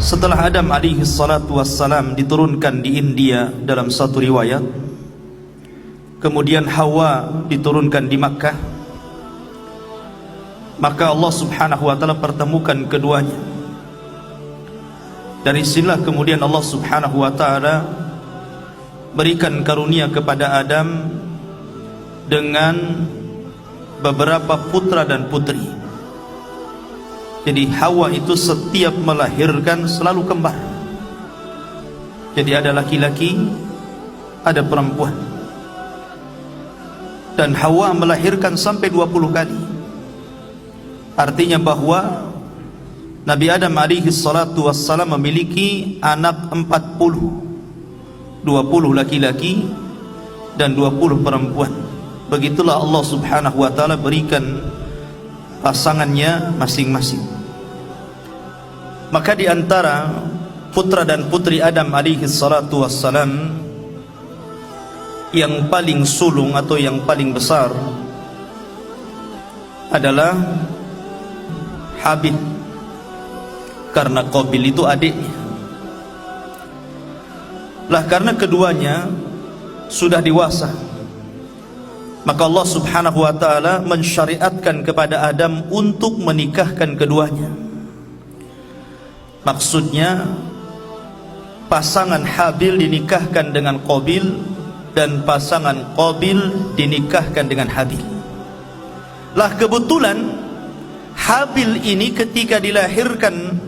Setelah Adam alaihi salatu wassalam diturunkan di India dalam satu riwayat, kemudian Hawa diturunkan di Makkah, maka Allah subhanahu wa ta'ala pertemukan keduanya. Dari sinilah kemudian Allah subhanahu wa ta'ala berikan karunia kepada Adam dengan beberapa putra dan putri. Jadi Hawa itu setiap melahirkan selalu kembar. Jadi ada laki-laki, ada perempuan. Dan Hawa melahirkan sampai 20 kali. Artinya bahwa Nabi Adam alaihi salatu wassalam memiliki anak 40. 20 laki-laki dan 20 perempuan. Begitulah Allah subhanahu wa ta'ala berikan pasangannya masing-masing. Maka di antara putra dan putri Adam alaihi salatu wassalam, yang paling sulung atau yang paling besar adalah Habil, karena Qabil itu adiknya. Lah karena keduanya sudah dewasa, maka Allah subhanahu wa ta'ala mensyariatkan kepada Adam untuk menikahkan keduanya. Maksudnya pasangan Habil dinikahkan dengan Qabil, dan pasangan Qabil dinikahkan dengan Habil. Lah kebetulan Habil ini ketika dilahirkan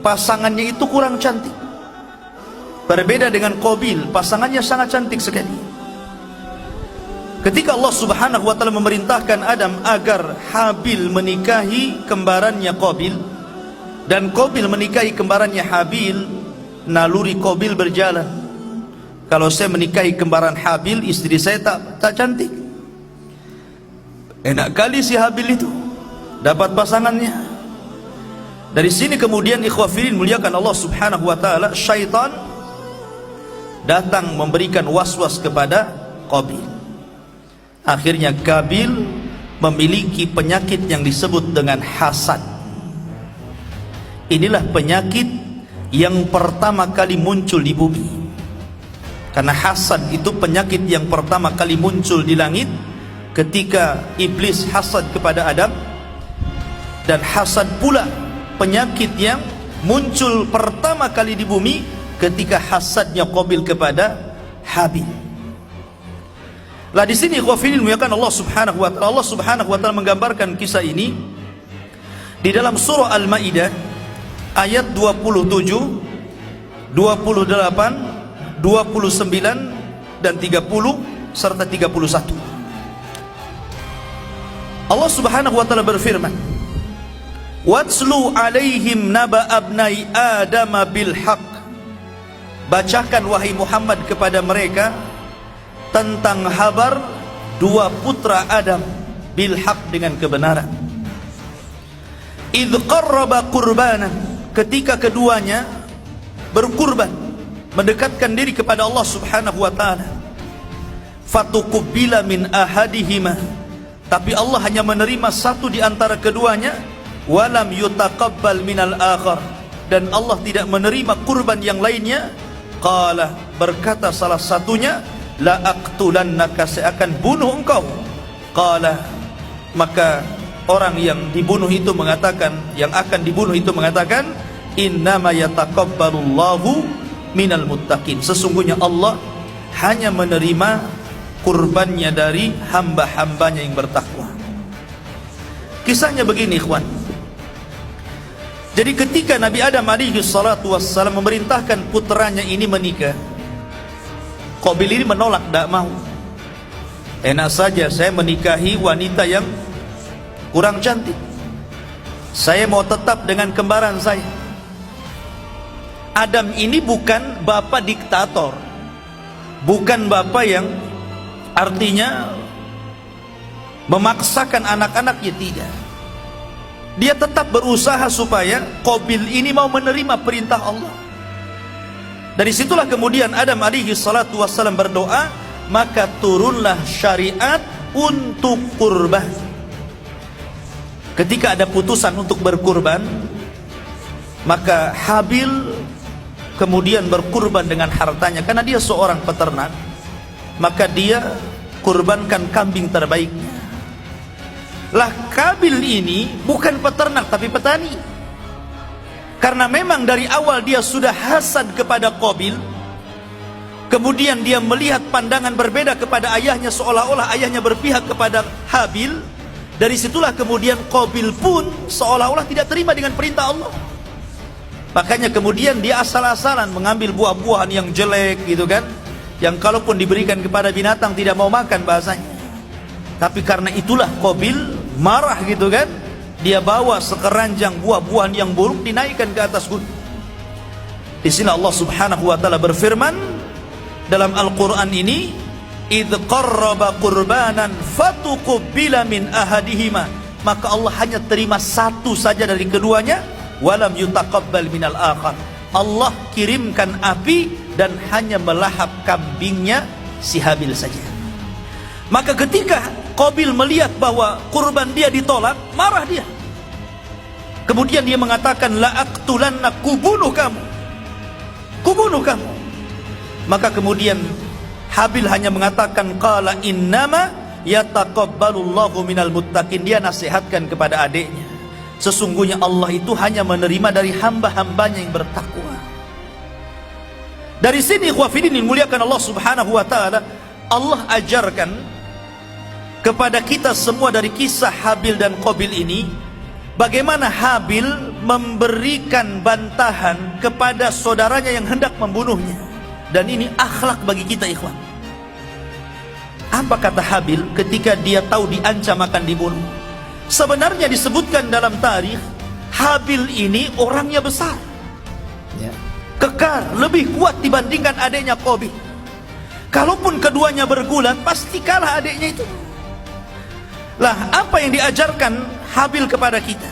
pasangannya itu kurang cantik. Berbeda dengan Qabil, pasangannya sangat cantik sekali. Ketika Allah subhanahu wa ta'ala memerintahkan Adam agar Habil menikahi kembarannya Qabil dan Qabil menikahi kembarannya Habil, naluri Qabil berjalan. Kalau saya menikahi kembaran Habil, istri saya tak cantik. Enak kali si Habil itu dapat pasangannya. Dari sini kemudian ikhwafilin muliakan Allah subhanahu wa ta'ala, syaitan datang memberikan was-was kepada Qabil. Akhirnya Qabil memiliki penyakit yang disebut dengan hasad. Inilah penyakit yang pertama kali muncul di bumi. Karena hasad itu penyakit yang pertama kali muncul di langit ketika iblis hasad kepada Adam, dan hasad pula penyakit yang muncul pertama kali di bumi ketika hasadnya Qabil kepada Habil. Lah di sini ikhwafilin muliakan Allah subhanahu wa ta'ala, Allah subhanahu wa ta'ala menggambarkan kisah ini di dalam surah Al-Maidah ayat 27, 28, 29 dan 30 serta 31. Allah subhanahu wa ta'ala berfirman, "Watslu alaihim naba abnai Adam bil haqq." Bacakan wahai Muhammad kepada mereka tentang kabar dua putra Adam bil haq, dengan kebenaran. Idz qarraba qurbanan, ketika keduanya berkurban, mendekatkan diri kepada Allah subhanahu wa ta'ala. Fatuqbila min ahadihima, tapi Allah hanya menerima satu di antara keduanya. Walam yutaqabbal minal akhar, dan Allah tidak menerima kurban yang lainnya. Qala, berkata salah satunya, la aqtulannaka, saya akan bunuh engkau. Qala, maka orang yang dibunuh itu mengatakan, yang akan dibunuh itu mengatakan, innama yataqabbalullahu minal muttaqin, sesungguhnya Allah hanya menerima kurbannya dari hamba-hambanya yang bertakwa. Kisahnya begini ikhwan. Jadi ketika Nabi Adam alaihi salatu wassalam memerintahkan putranya ini menikah, Qabil ini menolak, tidak mau. Enak saja saya menikahi wanita yang kurang cantik, saya mau tetap dengan kembaran saya. Adam ini bukan bapak diktator, bukan bapak yang artinya memaksakan anak-anaknya, tidak. Dia tetap berusaha supaya Qabil ini mau menerima perintah Allah. Dari situlah kemudian Adam alaihi salatu wassalam berdoa, maka turunlah syariat untuk kurban. Ketika ada putusan untuk berkurban, Maka Habil kemudian berkurban dengan hartanya, karena dia seorang peternak, maka dia kurbankan kambing terbaiknya. Lah Kabil ini bukan peternak tapi petani. Karena memang dari awal dia sudah hasad kepada Qabil. Kemudian dia melihat pandangan berbeda kepada ayahnya, seolah-olah ayahnya berpihak kepada Habil. Dari situlah kemudian Qabil pun seolah-olah tidak terima dengan perintah Allah. Makanya kemudian dia asal-asalan mengambil buah-buahan yang jelek gitu kan, yang kalaupun diberikan kepada binatang tidak mau makan bahasanya. Tapi karena itulah Qabil marah gitu kan, dia bawa sekeranjang buah-buahan yang buruk dinaikkan ke atas gunung. Di sini Allah Subhanahu wa taala berfirman dalam Al-Qur'an ini, "Idz qarraba qurbanan fatuqbila min ahadihima." Maka Allah hanya terima satu saja dari keduanya, walam yutaqabbal minal akhar. Allah kirimkan api dan hanya melahap kambingnya si Habil saja. Maka ketika Qabil melihat bahwa kurban dia ditolak, marah dia. Kemudian dia mengatakan, la aqtulanna, kubunuh kamu, kubunuh kamu. Maka kemudian Habil hanya mengatakan, qala innama yataqabbalullahu minal muttaqin. Dia nasihatkan kepada adiknya, sesungguhnya Allah itu hanya menerima dari hamba-hambanya yang bertakwa. Dari sini ikhwafidin dimuliakan Allah Subhanahu wa taala, Allah ajarkan kepada kita semua dari kisah Habil dan Qabil ini, bagaimana Habil memberikan bantahan kepada saudaranya yang hendak membunuhnya. Dan ini akhlak bagi kita ikhwan. Apa kata Habil ketika dia tahu diancam akan dibunuh? Sebenarnya disebutkan dalam tarikh, Habil ini orangnya besar, kekar, lebih kuat dibandingkan adiknya Qabil. Kalaupun keduanya bergulat, pasti kalah adiknya itu. Lah, apa yang diajarkan Habil kepada kita?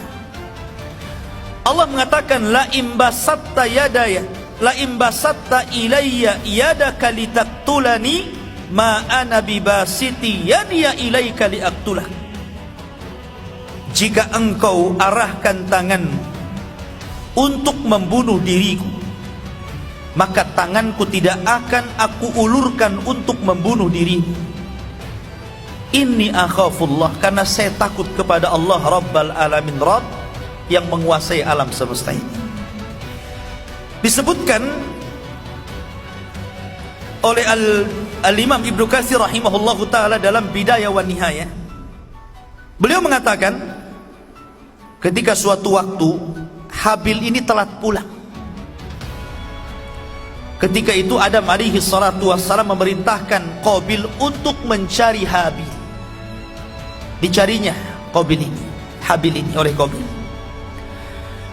Allah mengatakan, la imbasatta yadaya, la imbasatta ilayya yadaka litaktulani, ma ana bibasiti yadiya ilayka liaktulak. Jika engkau arahkan tanganmu untuk membunuh diriku, maka tanganku tidak akan aku ulurkan untuk membunuh dirimu. Inni akhafullah, karena saya takut kepada Allah Rabbal Alamin, Rabb yang menguasai alam semesta ini. Disebutkan oleh Al-Imam Ibnu Katsir rahimahullahu ta'ala dalam Bidayah wa Nihayah. Beliau mengatakan, ketika suatu waktu Habil ini telat pulang. Ketika itu Adam alaihi salatu wassalam memerintahkan Qabil untuk mencari Habil. Dicarinya Qabil ini, Habil ini oleh Qabil.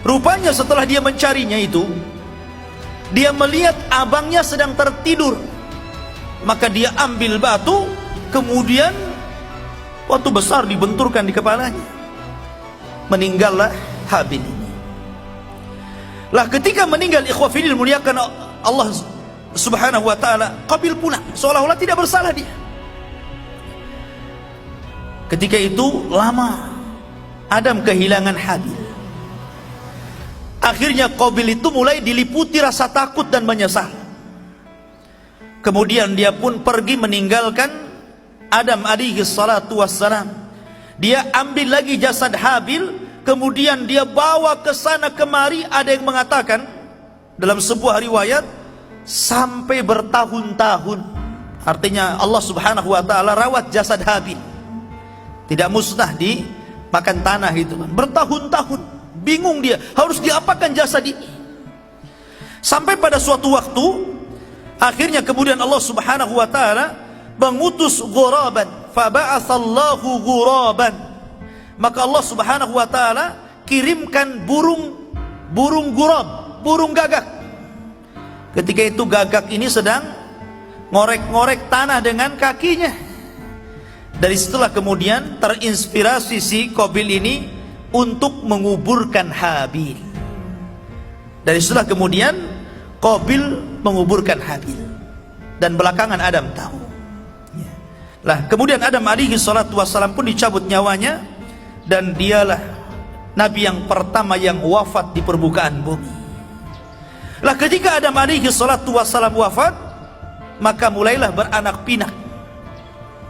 Rupanya setelah dia mencarinya itu, dia melihat abangnya sedang tertidur. Maka dia ambil batu, kemudian batu besar dibenturkan di kepalanya. Meninggallah Habil ini. Lah ketika meninggal ikhwafidil muliakan Allah Subhanahu wa taala, Qabil pulang seolah-olah tidak bersalah dia. Ketika itu lama Adam kehilangan Habil. Akhirnya Qabil itu mulai diliputi rasa takut dan menyesal. Kemudian dia pun pergi meninggalkan Adam alaihi salatu wassalam. Dia ambil lagi jasad Habil, kemudian dia bawa ke sana kemari. Ada yang mengatakan dalam sebuah riwayat sampai bertahun-tahun. Artinya Allah Subhanahu wa taala rawat jasad Habil, tidak musnah dimakan tanah itu kan. Bertahun-tahun bingung dia harus diapakan jasad ini. Sampai pada suatu waktu akhirnya kemudian Allah Subhanahu wa taala mengutus ghuraban, fa ba'atsallahu ghuraban. Maka Allah Subhanahu wa taala kirimkan burung ghurab, burung gagak. Ketika itu gagak ini sedang ngorek-ngorek tanah dengan kakinya. Dari situlah kemudian terinspirasi si Qabil ini untuk menguburkan Habil. Dari situlah kemudian Qabil menguburkan Habil. Dan belakangan Adam tahu. Lah kemudian Adam alaihi salatu wassalam pun dicabut nyawanya, dan dialah Nabi yang pertama yang wafat di permukaan bumi. Lah ketika Adam alaihi salatu wassalam wafat, maka mulailah beranak pinak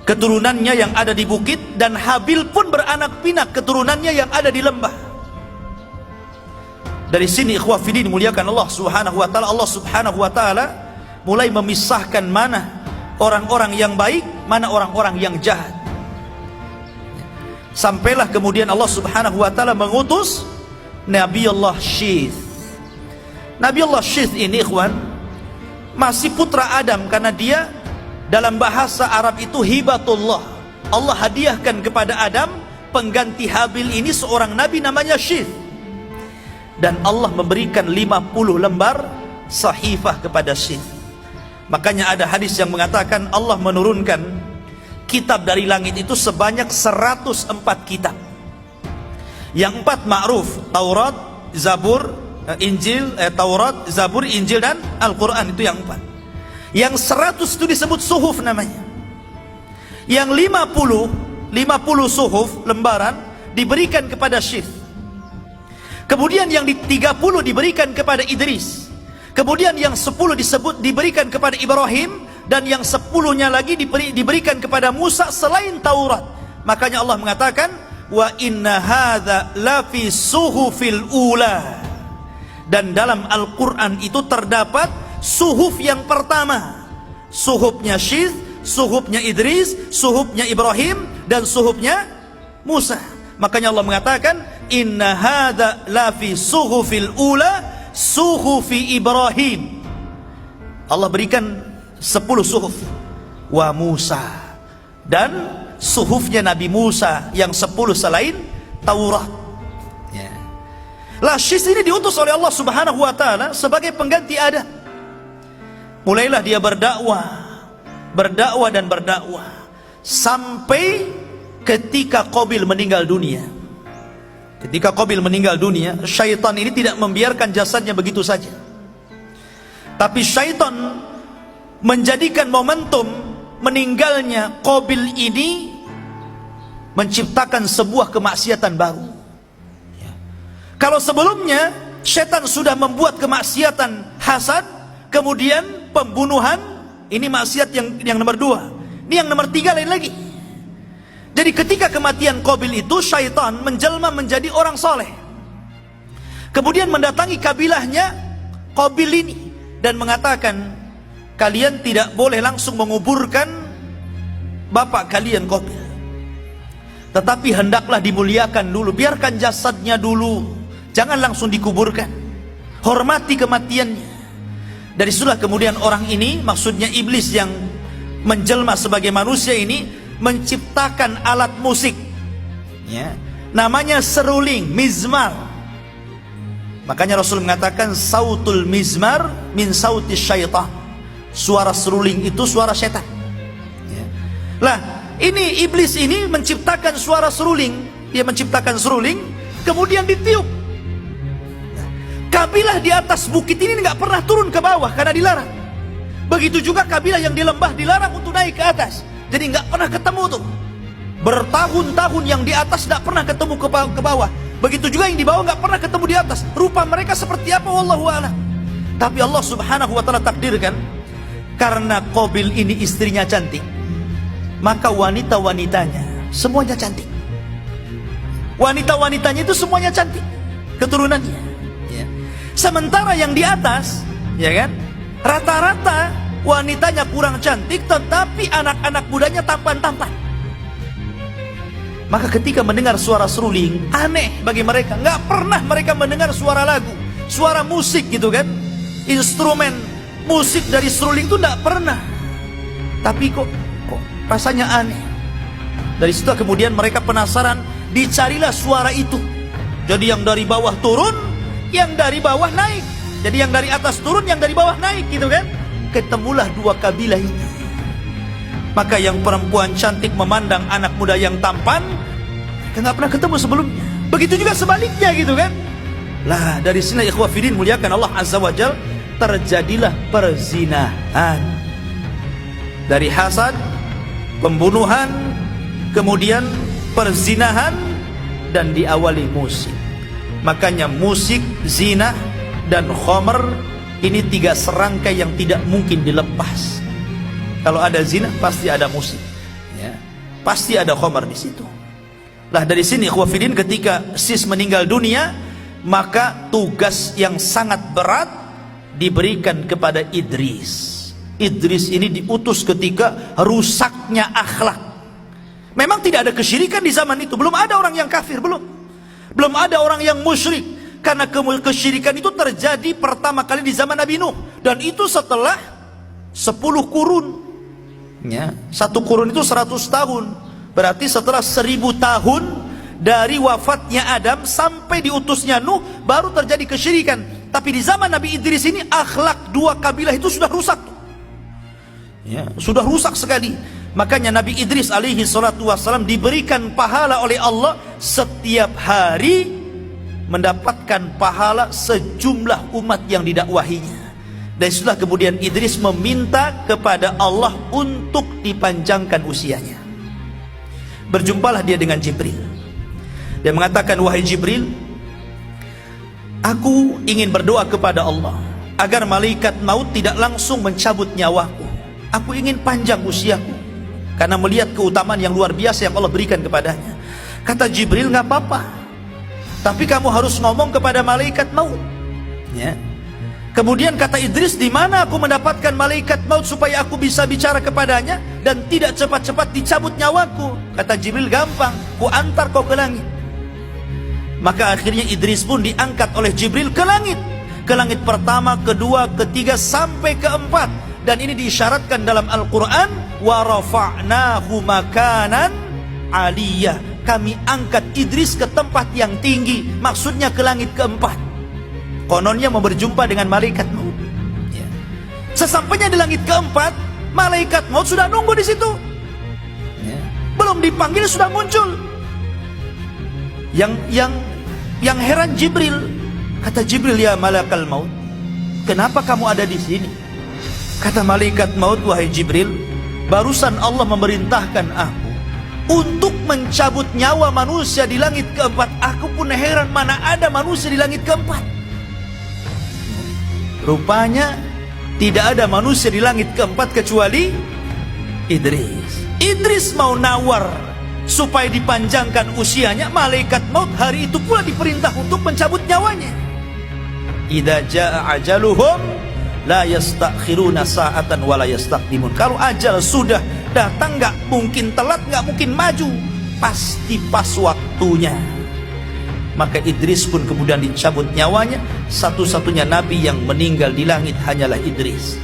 keturunannya yang ada di bukit, dan Habil pun beranak pinak keturunannya yang ada di lembah. Dari sini ikhwah fillah dimuliakan Allah Subhanahu wa taala, Allah Subhanahu wa taala mulai memisahkan mana orang-orang yang baik, mana orang-orang yang jahat. Sampailah kemudian Allah Subhanahu wa taala mengutus Nabi Allah Syith. Nabi Allah Syith ini ikhwan masih putra Adam, karena dia dalam bahasa Arab itu hibatullah. Allah hadiahkan kepada Adam pengganti Habil ini seorang nabi namanya Syith. Dan Allah memberikan 50 lembar sahifah kepada Syith. Makanya ada hadis yang mengatakan Allah menurunkan kitab dari langit itu sebanyak 104 kitab. Yang 4 ma'ruf, Taurat, Zabur, Injil, Taurat, Zabur, Injil dan Al-Quran, itu yang 4. Yang 100 itu disebut suhuf namanya. Yang 50 suhuf lembaran diberikan kepada Syith. Kemudian yang 30 diberikan kepada Idris. Kemudian yang 10 diberikan kepada Ibrahim, dan yang 10-nya lagi diberikan kepada Musa selain Taurat. Makanya Allah mengatakan wa inna hadza lafi suhufil ula. Dan dalam Al-Qur'an itu terdapat suhuf yang pertama, suhufnya Syith, suhufnya Idris, suhufnya Ibrahim, dan suhufnya Musa. Makanya Allah mengatakan inna hadza lafi suhufil ula suhufi Ibrahim. Allah berikan 10 suhuf wa Musa, dan suhufnya Nabi Musa yang 10 selain Taurat. Ya. Lah Syith ini diutus oleh Allah Subhanahu wa taala sebagai pengganti Adam. Mulailah dia berdakwah dan berdakwah sampai ketika Qabil meninggal dunia. Ketika Qabil meninggal dunia, syaitan ini tidak membiarkan jasadnya begitu saja. Tapi syaitan menjadikan momentum meninggalnya Qabil ini menciptakan sebuah kemaksiatan baru. Kalau sebelumnya syaitan sudah membuat kemaksiatan hasad, kemudian pembunuhan, ini maksiat yang nomor 2. Ini yang nomor 3 lain lagi. Jadi ketika kematian Qabil itu, syaitan menjelma menjadi orang soleh. Kemudian mendatangi kabilahnya Qabil ini dan mengatakan, kalian tidak boleh langsung menguburkan bapak kalian Qabil, tetapi hendaklah dimuliakan dulu, biarkan jasadnya dulu, jangan langsung dikuburkan, hormati kematiannya. Dari situlah kemudian orang ini, maksudnya iblis yang menjelma sebagai manusia ini, menciptakan alat musik, ya, namanya seruling, mizmar. Makanya Rasul mengatakan sautul mizmar min sautis syaitan. Suara seruling itu suara setan. Ya. Lah, ini iblis ini menciptakan suara seruling. Dia menciptakan seruling, kemudian ditiup. Kabilah di atas bukit ini nggak pernah turun ke bawah karena dilarang. Begitu juga kabilah yang di lembah dilarang untuk naik ke atas. Jadi nggak pernah ketemu tuh. Bertahun-tahun yang di atas nggak pernah ketemu ke bawah. Begitu juga yang di bawah nggak pernah ketemu di atas. Rupa mereka seperti apa wallahu a'lam. Tapi Allah Subhanahu wa taala takdirkan, karena Qabil ini istrinya cantik, maka wanita-wanitanya semuanya cantik. Wanita-wanitanya itu semuanya cantik keturunannya. Sementara yang di atas, ya kan, rata-rata wanitanya kurang cantik, tetapi anak-anak mudanya tampan-tampan. Maka ketika mendengar suara seruling, aneh bagi mereka. Nggak pernah mereka mendengar suara lagu, suara musik gitu kan, instrumen musik dari seruling itu nggak pernah. Tapi kok rasanya aneh. Dari situ kemudian mereka penasaran, dicarilah suara itu. Jadi yang dari bawah turun, yang dari bawah naik. Jadi yang dari atas turun, yang dari bawah naik gitu kan. Ketemulah dua kabilah ini. Maka yang perempuan cantik memandang anak muda yang tampan, nggak pernah ketemu sebelumnya. Begitu juga sebaliknya gitu kan. Lah dari sini ikhwah fillah muliakan Allah Azza wa Jalla, terjadilah perzinahan. Dari hasad, pembunuhan, kemudian perzinahan, dan diawali musik. Makanya musik, zina, dan khamr ini 3 serangkai yang tidak mungkin dilepas. Kalau ada zina pasti ada musik, ya. Pasti ada khamr di situ. Lah dari sini ikhwafidin, ketika sis meninggal dunia, maka tugas yang sangat berat diberikan kepada Idris. Idris ini diutus ketika rusaknya akhlak. Memang tidak ada kesyirikan di zaman itu, belum ada orang yang kafir, belum ada orang yang musyrik, karena kesyirikan itu terjadi pertama kali di zaman Nabi Nuh, dan itu setelah 10 kurun, ya. 1 kurun itu 100 tahun, berarti setelah 1000 tahun dari wafatnya Adam sampai diutusnya Nuh baru terjadi kesyirikan. Tapi di zaman Nabi Idris ini akhlak 2 kabilah itu sudah rusak, ya, sudah rusak sekali. Makanya Nabi Idris alaihi salatu wassalam diberikan pahala oleh Allah setiap hari, mendapatkan pahala sejumlah umat yang didakwahinya. Dan itulah kemudian Idris meminta kepada Allah untuk dipanjangkan usianya. Berjumpalah dia dengan Jibril. Dia mengatakan, wahai Jibril, aku ingin berdoa kepada Allah agar malaikat maut tidak langsung mencabut nyawaku. Aku ingin panjang usiaku, karena melihat keutamaan yang luar biasa yang Allah berikan kepadanya. Kata Jibril, nggak apa-apa, tapi kamu harus ngomong kepada malaikat maut, ya. Kemudian kata Idris, di mana aku mendapatkan malaikat maut supaya aku bisa bicara kepadanya dan tidak cepat-cepat dicabut nyawaku? Kata Jibril, gampang, ku antar kau ke langit. Maka akhirnya Idris pun diangkat oleh Jibril ke langit. Ke langit pertama, kedua, ketiga, sampai keempat. Dan ini diisyaratkan dalam Al-Quran, wa rafa'nahu makanan aliyah. Kami angkat Idris ke tempat yang tinggi, maksudnya ke langit keempat. Kononnya mau berjumpa dengan malaikat maut, ya. Sesampainya di langit keempat, malaikat maut sudah nunggu di situ, ya. Belum dipanggil sudah muncul. Yang heran Jibril. Kata Jibril, ya malakal maut, kenapa kamu ada di sini? Kata malaikat maut, wahai Jibril, barusan Allah memerintahkan aku untuk mencabut nyawa manusia di langit keempat. Aku pun heran, mana ada manusia di langit keempat. Rupanya tidak ada manusia di langit keempat kecuali Idris. Idris mau nawar supaya dipanjangkan usianya, malaikat maut hari itu pula diperintah untuk mencabut nyawanya. Idza jaa ajaluhum la yastakhiruna sa'atan wa la yastaqdimun. Kalau ajal sudah datang, nggak mungkin telat, nggak mungkin maju, pasti pas waktunya. Maka Idris pun kemudian dicabut nyawanya. Satu-satunya nabi yang meninggal di langit hanyalah Idris.